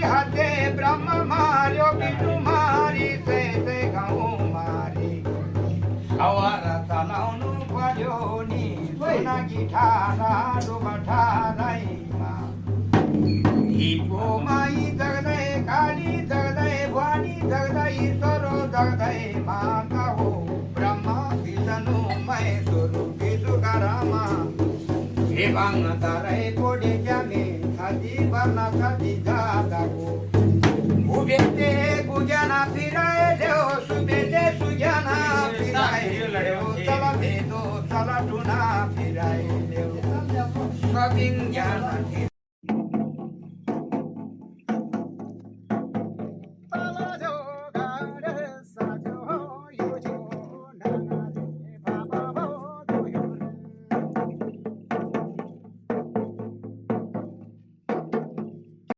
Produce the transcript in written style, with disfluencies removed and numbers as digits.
हाते ब्रह्म मार्यो विष्णू मारी से गाऊ मारी सवारा चलाउनु पर्यो नि सोनाकी ठारा डोबा ठाराइमा हिपो माई जग्दै काली जग्दै भवानी जग्दै सरो जग्दै माता हो ब्रह्मा विष्णु महेश्वर विश्वकर्मा हे भांगतारै पोडे जामे खादी बर्ना खादी जादाको उभेते गुजाना फिरायल्यो सुबेते सुजाना फिरायल्यो चला भेदो चला टुना फिरायल्यो सबिङ ज्ञान